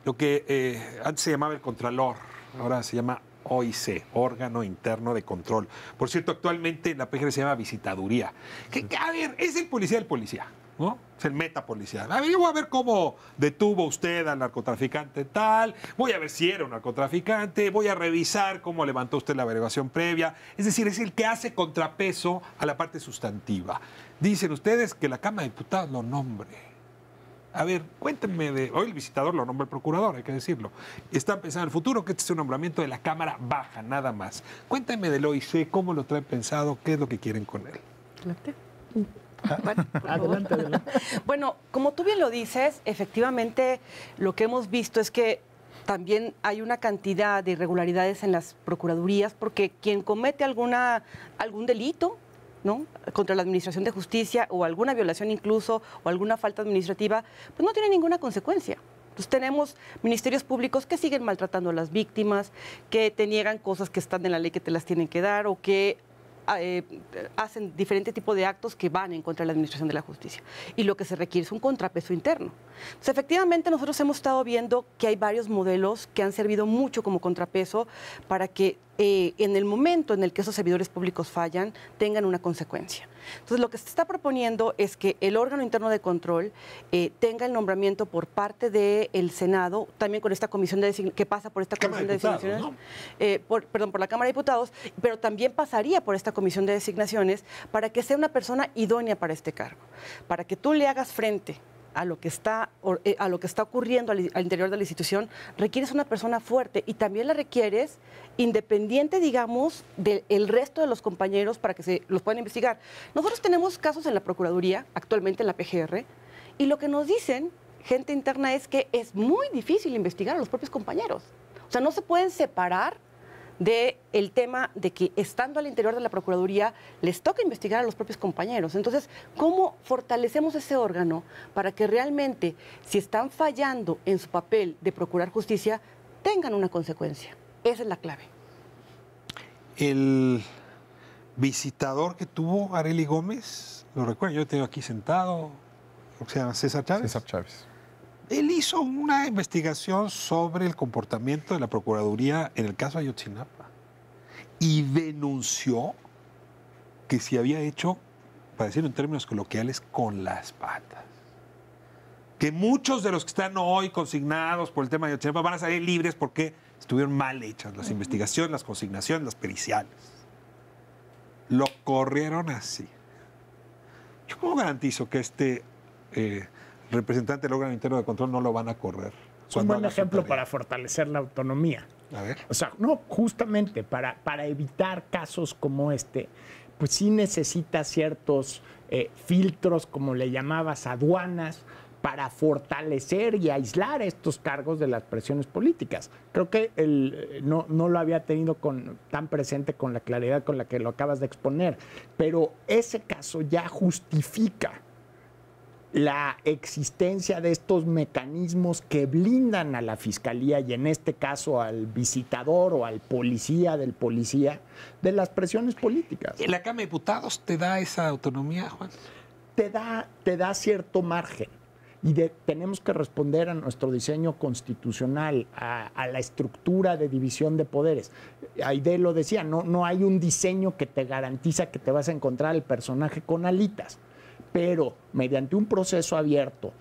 Lo que antes se llamaba el Contralor, ahora se llama OIC, Órgano Interno de Control. Por cierto, actualmente en la PGR se llama Visitaduría. Que, a ver, es el policía del policía, ¿no? Es el metapolicía. A ver, yo voy a ver cómo detuvo usted al narcotraficante tal, voy a ver si era un narcotraficante, voy a revisar cómo levantó usted la averiguación previa. Es decir, es el que hace contrapeso a la parte sustantiva. Dicen ustedes que la Cámara de Diputados lo nombre. A ver, cuéntenme de... Hoy el visitador lo nombra el procurador, hay que decirlo. Están pensando en el futuro que este es un nombramiento de la Cámara Baja, nada más. Cuéntenme del OIC, cómo lo traen pensado, qué es lo que quieren con él. Bueno, adelante. Bueno, como tú bien lo dices, efectivamente lo que hemos visto es que también hay una cantidad de irregularidades en las procuradurías porque quien comete algún delito, ¿no?, contra la Administración de Justicia o alguna violación incluso o alguna falta administrativa, pues no tiene ninguna consecuencia. Entonces tenemos ministerios públicos que siguen maltratando a las víctimas, que te niegan cosas que están en la ley que te las tienen que dar o que hacen diferente tipo de actos que van en contra de la Administración de la Justicia. Y lo que se requiere es un contrapeso interno. Entonces, efectivamente, nosotros hemos estado viendo que hay varios modelos que han servido mucho como contrapeso para que en el momento en el que esos servidores públicos fallan, tengan una consecuencia. Entonces, lo que se está proponiendo es que el órgano interno de control tenga el nombramiento por parte del Senado, también con esta comisión que pasa por esta comisión de designaciones, ¿no? Por la Cámara de Diputados, pero también pasaría por esta comisión de designaciones para que sea una persona idónea para este cargo, para que tú le hagas frente a lo que está ocurriendo al interior de la institución, requieres una persona fuerte y también la requieres independiente, digamos, del resto de los compañeros para que se los puedan investigar. Nosotros tenemos casos en la Procuraduría, actualmente en la PGR, y lo que nos dicen, gente interna, es que es muy difícil investigar a los propios compañeros. O sea, no se pueden separar del tema de que estando al interior de la Procuraduría les toca investigar a los propios compañeros. Entonces, ¿cómo fortalecemos ese órgano para que realmente, si están fallando en su papel de procurar justicia, tengan una consecuencia? Esa es la clave. El visitador que tuvo Arely Gómez, lo recuerdo, yo tengo aquí sentado, o sea, César Chávez. César Chávez. Él hizo una investigación sobre el comportamiento de la Procuraduría en el caso Ayotzinapa y denunció que se había hecho, para decirlo en términos coloquiales, con las patas. Que muchos de los que están hoy consignados por el tema de Ayotzinapa van a salir libres porque estuvieron mal hechas las investigaciones, las consignaciones, las periciales. Lo corrieron así. Yo cómo garantizo que este representante del órgano interno de control no lo van a correr. Es un buen ejemplo para fortalecer la autonomía. A ver. O sea, no, justamente para evitar casos como este, pues sí necesita ciertos filtros, como le llamabas, aduanas, para fortalecer y aislar estos cargos de las presiones políticas. Creo que no lo había tenido tan presente con la claridad con la que lo acabas de exponer, pero ese caso ya justifica la existencia de estos mecanismos que blindan a la fiscalía y en este caso al visitador o al policía del policía de las presiones políticas. ¿La Cámara de Diputados te da esa autonomía, Juan? Te da cierto margen y tenemos que responder a nuestro diseño constitucional, a la estructura de división de poderes. Aide lo decía, no hay un diseño que te garantiza que te vas a encontrar el personaje con alitas. Pero mediante un proceso abierto,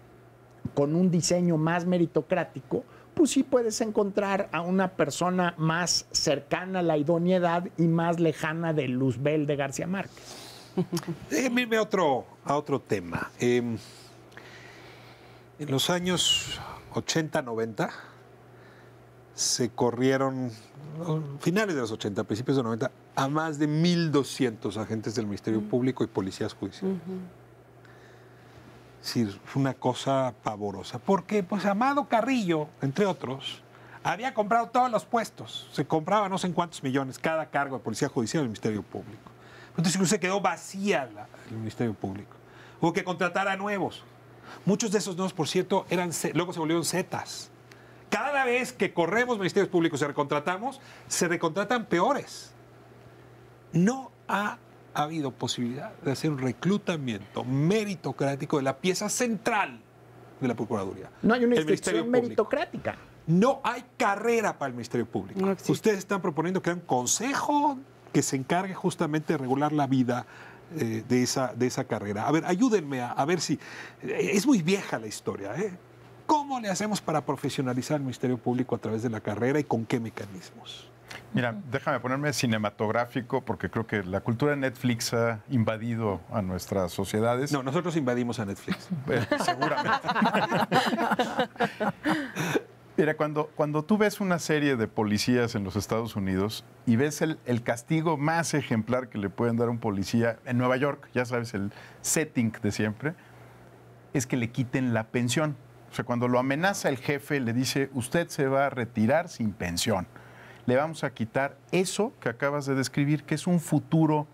con un diseño más meritocrático, pues sí puedes encontrar a una persona más cercana a la idoneidad y más lejana de Luzbel de García Márquez. Déjenme irme a otro tema. En los años 80, 90, se corrieron, finales de los 80, principios de los 90, a más de 1,200 agentes del Ministerio Público y policías judiciales. Sí, fue una cosa pavorosa. Porque, pues, Amado Carrillo, entre otros, había comprado todos los puestos. Se compraba no sé en cuántos millones cada cargo de policía judicial del Ministerio Público. Entonces, incluso se quedó vacía el Ministerio Público. Hubo que contratar a nuevos. Muchos de esos nuevos, por cierto, luego se volvieron zetas. Cada vez que corremos ministerios públicos y recontratamos, se recontratan peores. No ha ha habido posibilidad de hacer un reclutamiento meritocrático de la pieza central de la Procuraduría. No hay una el Ministerio institución Público. meritocrática. No hay carrera para el Ministerio Público. No existe. Ustedes están proponiendo crear un consejo que se encargue justamente de regular la vida de esa carrera. A ver, ayúdenme a ver si... es muy vieja la historia, ¿eh? ¿Cómo le hacemos para profesionalizar el Ministerio Público a través de la carrera y con qué mecanismos? Mira, déjame ponerme cinematográfico porque creo que la cultura de Netflix ha invadido a nuestras sociedades. No, nosotros invadimos a Netflix. Seguramente. Mira, cuando tú ves una serie de policías en los Estados Unidos y ves el castigo más ejemplar que le pueden dar a un policía en Nueva York, ya sabes, el setting de siempre, es que le quiten la pensión. O sea, cuando lo amenaza el jefe, le dice, usted se va a retirar sin pensión. Le vamos a quitar eso que acabas de describir, que es un futuro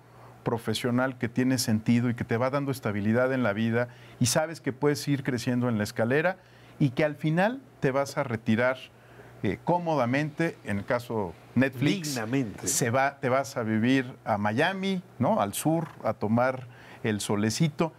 profesional que tiene sentido y que te va dando estabilidad en la vida y sabes que puedes ir creciendo en la escalera y que al final te vas a retirar cómodamente, en el caso Netflix, dignamente. te vas a vivir a Miami, ¿no? Al sur, a tomar el solecito.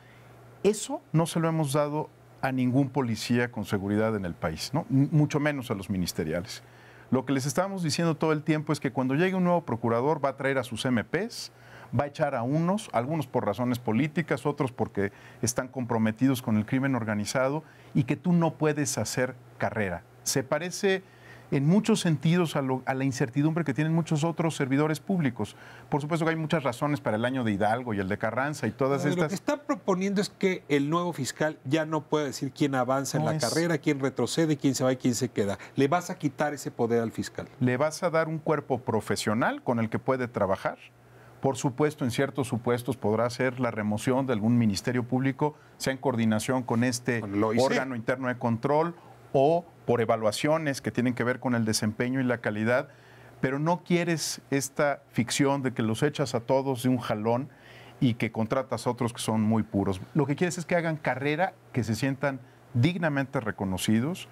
Eso no se lo hemos dado a ningún policía con seguridad en el país, ¿no? Mucho menos a los ministeriales. Lo que les estamos diciendo todo el tiempo es que cuando llegue un nuevo procurador va a traer a sus MPs, va a echar a algunos por razones políticas, otros porque están comprometidos con el crimen organizado y que tú no puedes hacer carrera. Se parece en muchos sentidos a la incertidumbre que tienen muchos otros servidores públicos. Por supuesto que hay muchas razones para el año de Hidalgo y el de Carranza y todas estas. Lo que está proponiendo es que el nuevo fiscal ya no puede decir quién avanza en la carrera, quién retrocede, quién se va y quién se queda. Le vas a quitar ese poder al fiscal. Le vas a dar un cuerpo profesional con el que puede trabajar. Por supuesto, en ciertos supuestos podrá ser la remoción de algún ministerio público, sea en coordinación con este órgano interno de control o por evaluaciones que tienen que ver con el desempeño y la calidad, pero no quieres esta ficción de que los echas a todos de un jalón y que contratas a otros que son muy puros. Lo que quieres es que hagan carrera, que se sientan dignamente reconocidos.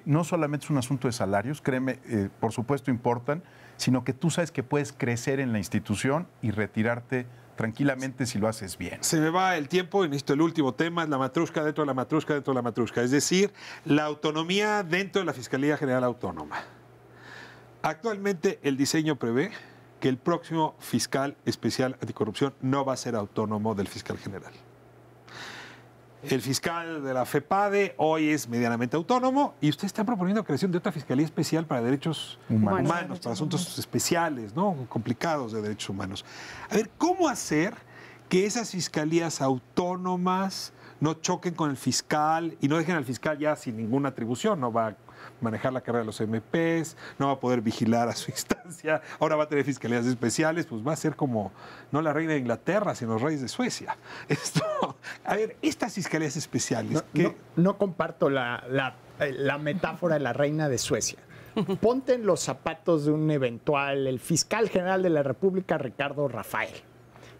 No solamente es un asunto de salarios, créeme, por supuesto importan, sino que tú sabes que puedes crecer en la institución y retirarte tranquilamente si lo haces bien. Se me va el tiempo y necesito el último tema, es la matrusca dentro de la matrusca dentro de la matrusca, es decir, la autonomía dentro de la Fiscalía General Autónoma. Actualmente el diseño prevé que el próximo fiscal especial anticorrupción no va a ser autónomo del fiscal general. El fiscal de la FEPADE hoy es medianamente autónomo y usted está proponiendo la creación de otra fiscalía especial para derechos humanos, para asuntos especiales, ¿no? Complicados de derechos humanos. A ver, ¿cómo hacer que esas fiscalías autónomas no choquen con el fiscal y no dejen al fiscal ya sin ninguna atribución? No va a manejar la carrera de los MPs, no va a poder vigilar a su instancia, ahora va a tener fiscalías especiales, pues va a ser como, no la reina de Inglaterra, sino los reyes de Suecia. A ver, estas fiscalías especiales... No comparto la metáfora de la reina de Suecia. Ponte en los zapatos de un eventual, el fiscal general de la República, Ricardo Rafael,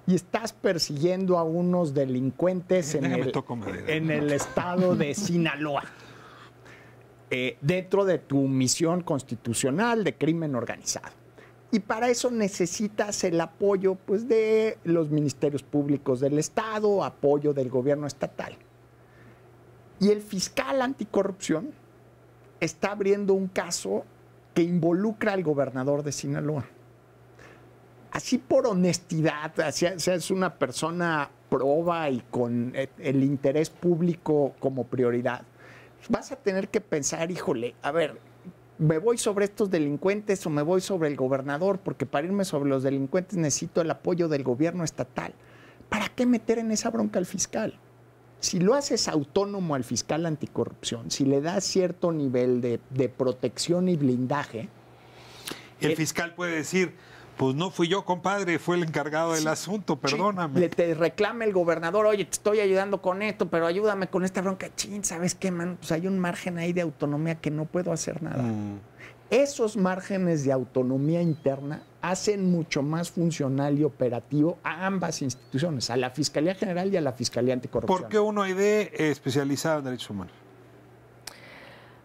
y estás persiguiendo a unos delincuentes en el estado de Sinaloa. Dentro de tu misión constitucional de crimen organizado. Y para eso necesitas el apoyo, pues, de los ministerios públicos del Estado, apoyo del gobierno estatal. Y el fiscal anticorrupción está abriendo un caso que involucra al gobernador de Sinaloa. Así por honestidad, es una persona proba y con el interés público como prioridad. Vas a tener que pensar, híjole, a ver, ¿me voy sobre estos delincuentes o me voy sobre el gobernador? Porque para irme sobre los delincuentes necesito el apoyo del gobierno estatal. ¿Para qué meter en esa bronca al fiscal? Si lo haces autónomo al fiscal anticorrupción, si le das cierto nivel de protección y blindaje... El fiscal puede decir... Pues no fui yo, compadre, fue el encargado del asunto, perdóname. Te reclama el gobernador, oye, te estoy ayudando con esto, pero ayúdame con esta bronca. Chin, ¿sabes qué, man? Pues hay un margen ahí de autonomía que no puedo hacer nada. Esos márgenes de autonomía interna hacen mucho más funcional y operativo a ambas instituciones, a la Fiscalía General y a la Fiscalía Anticorrupción. ¿Por qué una OID especializada en derechos humanos?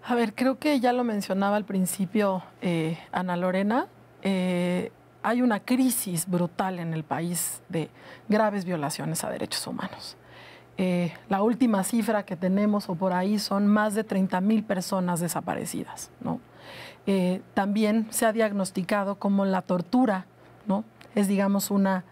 A ver, creo que ya lo mencionaba al principio Ana Lorena. hay una crisis brutal en el país de graves violaciones a derechos humanos. La última cifra que tenemos o por ahí son más de 30,000 personas desaparecidas, ¿no? También se ha diagnosticado como la tortura, ¿no? Es, digamos, una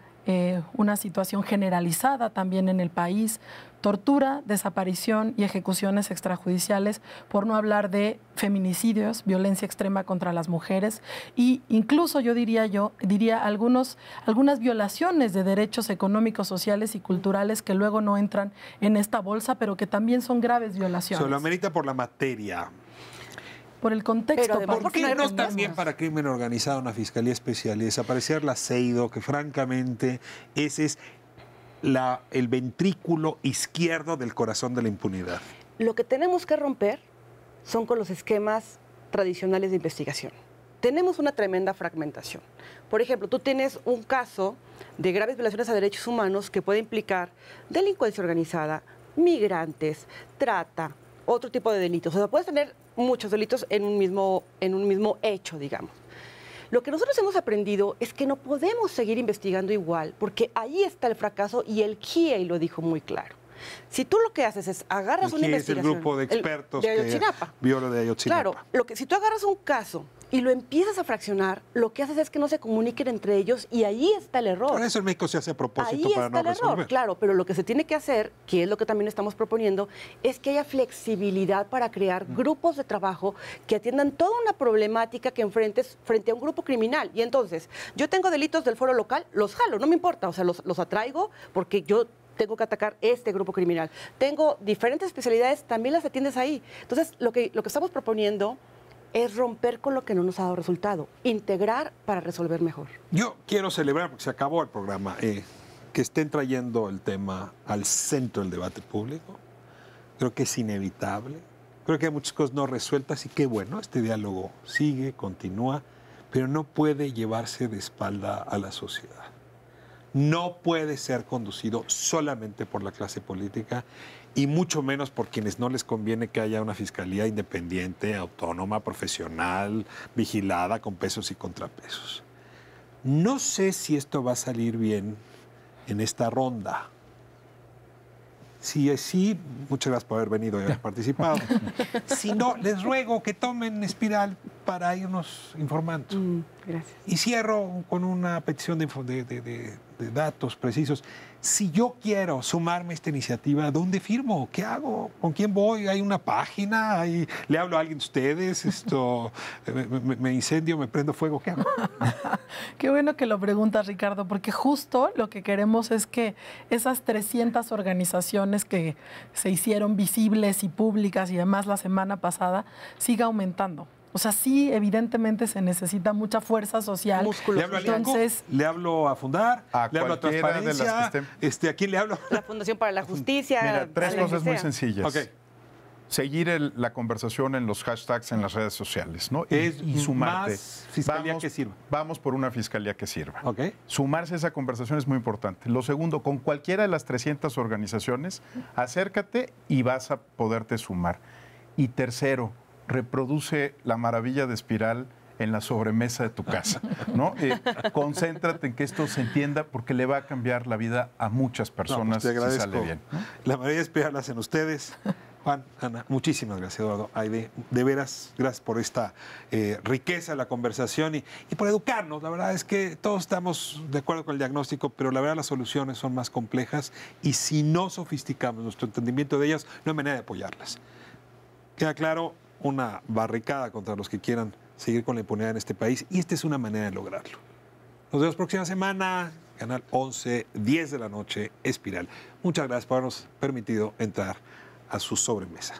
situación generalizada también en el país. Tortura, desaparición y ejecuciones extrajudiciales, por no hablar de feminicidios, violencia extrema contra las mujeres e incluso yo diría algunas violaciones de derechos económicos, sociales y culturales que luego no entran en esta bolsa, pero que también son graves violaciones. Se lo amerita por la materia. Por el contexto. ¿Por qué no también para crimen organizado una fiscalía especial y desaparecer la CEIDO, que francamente ese es el ventrículo izquierdo del corazón de la impunidad? Lo que tenemos que romper son con los esquemas tradicionales de investigación. Tenemos una tremenda fragmentación. Por ejemplo, tú tienes un caso de graves violaciones a derechos humanos que puede implicar delincuencia organizada, migrantes, trata, otro tipo de delitos. O sea, puedes tener muchos delitos en un mismo hecho, digamos. Lo que nosotros hemos aprendido es que no podemos seguir investigando igual, porque ahí está el fracaso y el GIEI lo dijo muy claro. Si tú lo que haces es agarras una investigación... es el grupo de expertos de Ayotzinapa. Que vio lo de Ayotzinapa. Claro, si tú agarras un caso y lo empiezas a fraccionar, lo que haces es que no se comuniquen entre ellos y ahí está el error. Por eso en México se hace a propósito para no resolver. Ahí está el error, claro, pero lo que se tiene que hacer, que es lo que también estamos proponiendo, es que haya flexibilidad para crear grupos de trabajo que atiendan toda una problemática que enfrentes frente a un grupo criminal. Y entonces, yo tengo delitos del foro local, los jalo, no me importa, o sea, los atraigo porque yo tengo que atacar este grupo criminal. Tengo diferentes especialidades, también las atiendes ahí. Entonces, lo que estamos proponiendo es romper con lo que no nos ha dado resultado, integrar para resolver mejor. Yo quiero celebrar, porque se acabó el programa, que estén trayendo el tema al centro del debate público. Creo que es inevitable. Creo que hay muchas cosas no resueltas y qué bueno, este diálogo sigue, continúa, pero no puede llevarse de espalda a la sociedad. No puede ser conducido solamente por la clase política y mucho menos por quienes no les conviene que haya una fiscalía independiente, autónoma, profesional, vigilada, con pesos y contrapesos. No sé si esto va a salir bien en esta ronda. Si es sí, muchas gracias por haber venido y haber participado. Si no, les ruego que tomen Espiral para irnos informando. Gracias. Y cierro con una petición de datos precisos. Si yo quiero sumarme a esta iniciativa, ¿dónde firmo? ¿Qué hago? ¿Con quién voy? ¿Hay una página? ¿Le hablo a alguien de ustedes? ¿Me incendio? ¿Me prendo fuego? ¿Qué hago? Qué bueno que lo preguntas, Ricardo, porque justo lo que queremos es que esas 300 organizaciones que se hicieron visibles y públicas y demás la semana pasada siga aumentando. O sea, sí, evidentemente se necesita mucha fuerza social. ¿Le hablo a Entonces, ¿le hablo a Fundar? ¿Le hablo a Transparencia? ¿A quién le hablo? La Fundación para la Justicia. Mira, tres cosas muy sencillas. Okay. Seguir la conversación en los hashtags en las redes sociales, ¿no? Y sumarte. Más fiscalía que sirva. Vamos por una fiscalía que sirva. Okay. Sumarse a esa conversación es muy importante. Lo segundo, con cualquiera de las 300 organizaciones, acércate y vas a poderte sumar. Y tercero, reproduce la maravilla de Espiral en la sobremesa de tu casa, ¿no? Concéntrate en que esto se entienda porque le va a cambiar la vida a muchas personas si sale bien, ¿no? La maravilla de Espiral la hacen ustedes. Juan, Ana, muchísimas gracias, Eduardo. Aide, de veras, gracias por esta riqueza de la conversación y por educarnos. La verdad es que todos estamos de acuerdo con el diagnóstico, pero la verdad las soluciones son más complejas y si no sofisticamos nuestro entendimiento de ellas, no hay manera de apoyarlas. Queda claro, una barricada contra los que quieran seguir con la impunidad en este país y esta es una manera de lograrlo. Nos vemos próxima semana, Canal 11, 10 de la noche, Espiral. Muchas gracias por habernos permitido entrar a su sobremesa.